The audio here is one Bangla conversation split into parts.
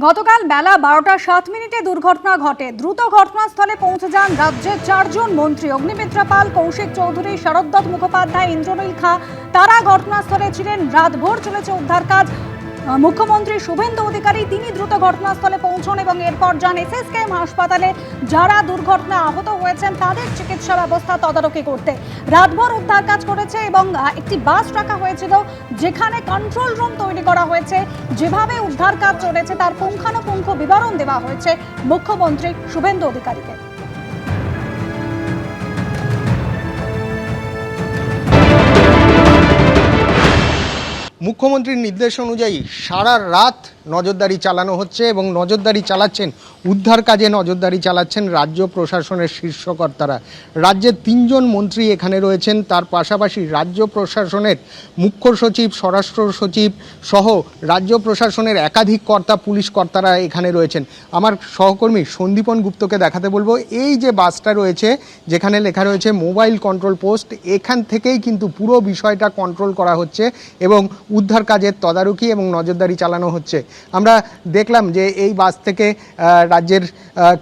গতকাল বেলা 12:07 দুর্ঘটনা ঘটে। দ্রুত ঘটনাস্থলে পৌঁছে যান রাজ্যের 4 জন মন্ত্রী অগ্নিমিত্রা পাল, কৌশিক চৌধুরী, শরদ্দত্ত মুখোপাধ্যায়, ইন্দ্রনীল খাঁ। তারা ঘটনাস্থলে ছিলেন। রাতভর চলেছে উদ্ধার কাজ। মুখ্যমন্ত্রী শুভেন্দু অধিকারী তিনি দ্রুত ঘটনাস্থলে পৌঁছন এবং এরপর যান এসএসকেএম হাসপাতালে যারা দুর্ঘটনায় আহত হয়েছেন তাদের চিকিৎসা ব্যবস্থা তদারকি করতে। রাতভর উদ্ধার কাজ করেছে এবং একটি বাস রাখা হয়েছিল যেখানে কন্ট্রোল রুম তৈরি করা হয়েছে। যেভাবে উদ্ধার কাজ চলেছে তার পুঙ্খানুপুঙ্খ বিবরণ দেওয়া হয়েছে মুখ্যমন্ত্রী শুভেন্দু অধিকারীকে। মুখ্যমন্ত্রীর নির্দেশ অনুযায়ী সারা রাত নজরদারি চালানো হচ্ছে এবং নজরদারি চালাচ্ছেন, উদ্ধার কাজে নজরদারি চালাচ্ছেন রাজ্য প্রশাসনের শীর্ষকর্তারা। রাজ্যের 3 জন মন্ত্রী এখানে রয়েছেন। তার পাশাপাশি রাজ্য প্রশাসনের মুখ্য সচিব, স্বরাষ্ট্র সচিব সহ রাজ্য প্রশাসনের একাধিক কর্তা, পুলিশ কর্তারা এখানে রয়েছেন। আমার সহকর্মী সন্দীপন গুপ্তকে দেখাতে বলবো, এই যে বাসটা রয়েছে যেখানে লেখা রয়েছে মোবাইল কন্ট্রোল পোস্ট, এখান থেকেই কিন্তু পুরো বিষয়টা কন্ট্রোল করা হচ্ছে এবং উদ্ধার কাজের তদারকি এবং নজরদারি চালানো হচ্ছে। আমরা দেখলাম যে এই বাস থেকে রাজ্যের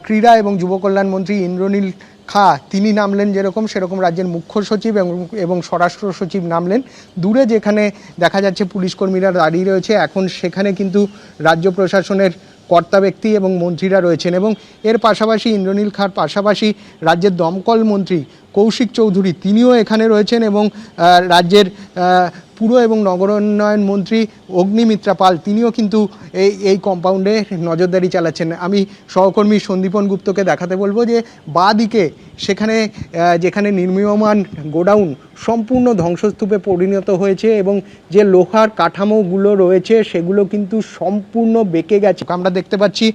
ক্রীড়া এবং যুব কল্যাণ মন্ত্রী ইন্দ্রনীল খাঁ তিনি নামলেন, সেরকম রাজ্যের মুখ্য সচিব এবং স্বরাষ্ট্র সচিব নামলেন। দূরে যেখানে দেখা যাচ্ছে পুলিশ কর্মীরা দাঁড়িয়ে রয়েছে, এখন সেখানে কিন্তু রাজ্য প্রশাসনের কর্তা ব্যক্তি এবং মন্ত্রীরা রয়েছেন এবং এর পাশাপাশি ইন্দ্রনীল খাঁর পাশাপাশি রাজ্যের দমকল মন্ত্রী কৌশিক চৌধুরী তিনিও এখানে রয়েছেন এবং রাজ্যের পুর এবং নগরোন্নয়ন মন্ত্রী অগ্নিমিত্রা পাল তিনিও কিন্তু এই কম্পাউন্ডে নজরদারি চালাচ্ছেন। আমি সহকর্মী সন্দীপন গুপ্তকে দেখাতে বলবো যে বাঁ দিকে যেখানে নির্মীয়মান গোডাউন সম্পূর্ণ ধ্বংসস্তূপে পরিণত হয়েছে এবং যে লোহার কাঠামোগুলো রয়েছে সেগুলো কিন্তু সম্পূর্ণ বেঁকে গেছে। আমরা দেখতে পাচ্ছি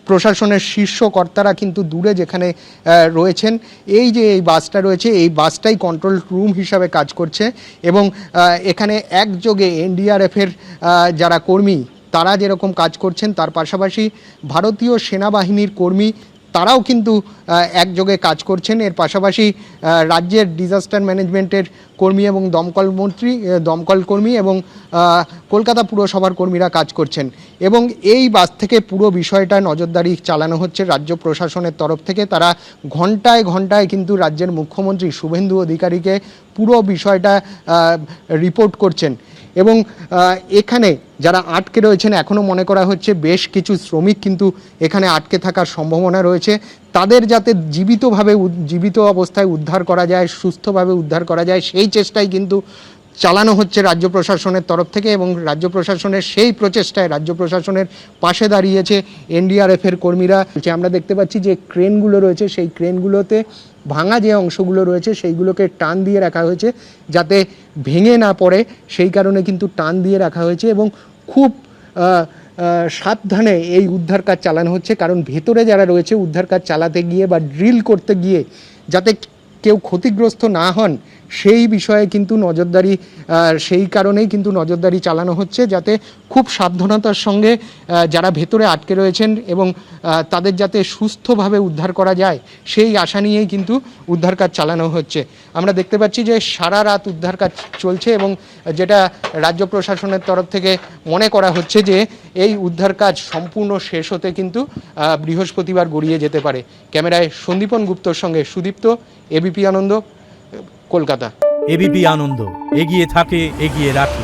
প্রশাসনের শীর্ষ কর্তারা কিন্তু দূরে যেখানে রয়েছেন, এই যে এই বাসটা রয়েছে এই বাসটাই কন্ট্রোল রুম হিসাবে কাজ করছে এবং এখানে একযোগে এনডিআরএফের যারা কর্মী তারা যেরকম কাজ করছেন তার পাশাপাশি ভারতীয় সেনাবাহিনীর কর্মী তারাও কিন্তু একযোগে কাজ করছেন। এর পাশাপাশি রাজ্যের ডিজাস্টার ম্যানেজমেন্টের কর্মী এবং দমকল কর্মী এবং কলকাতা পুরসভার কর্মীরা কাজ করছেন এবং এই বাস থেকে পুরো বিষয়টা নজরদারি চালানো হচ্ছে রাজ্য প্রশাসনের তরফ থেকে। তারা ঘন্টায় ঘন্টায় কিন্তু রাজ্যের মুখ্যমন্ত্রী শুভেন্দু অধিকারীকে পুরো বিষয়টা রিপোর্ট করছেন এবং এখানে যারা আটকে রয়েছেন এখনও মনে করা হচ্ছে বেশ কিছু শ্রমিক কিন্তু এখানে আটকে থাকার সম্ভাবনা রয়েছে। তাদের যাতে জীবিত অবস্থায় উদ্ধার করা যায়, সুস্থভাবে উদ্ধার করা যায় সেই চেষ্টাই কিন্তু চালানো হচ্ছে রাজ্য প্রশাসনের তরফ থেকে এবং রাজ্য প্রশাসনের সেই প্রচেষ্টায় রাজ্য প্রশাসনের পাশে দাঁড়িয়েছে এনডিআরএফের কর্মীরা। আমরা দেখতে পাচ্ছি যে ক্রেনগুলো রয়েছে সেই ক্রেনগুলোতে ভাঙা যে অংশগুলো রয়েছে সেইগুলোকে টান দিয়ে রাখা হয়েছে যাতে ভেঙে না পড়ে, সেই কারণে কিন্তু টান দিয়ে রাখা হয়েছে এবং খুব সাবধানে এই উদ্ধার কাজ চালানো হচ্ছে। কারণ ভেতরে যারা রয়েছে উদ্ধার কাজ চালাতে গিয়ে বা ড্রিল করতে গিয়ে যাতে কেউ ক্ষতিগ্রস্ত না হন সেই বিষয়ে কিন্তু সেই কারণেই কিন্তু নজরদারি চালানো হচ্ছে যাতে খুব সাবধানতার সঙ্গে যারা ভেতরে আটকে রয়েছেন এবং তাদের যাতে সুস্থভাবে উদ্ধার করা যায় সেই আশা নিয়েই কিন্তু উদ্ধার কাজ চালানো হচ্ছে। আমরা দেখতে পাচ্ছি যে সারা রাত উদ্ধার কাজ চলছে এবং যেটা রাজ্য প্রশাসনের তরফ থেকে মনে করা হচ্ছে যে এই উদ্ধার কাজ সম্পূর্ণ শেষ হতে কিন্তু বৃহস্পতিবার গড়িয়ে যেতে পারে। ক্যামেরায় সন্দীপন গুপ্তর সঙ্গে সুদীপ্ত, এবিপি আনন্দ, কলকাতা। এবিপি আনন্দ, এগিয়ে থাকে, এগিয়ে রাখে।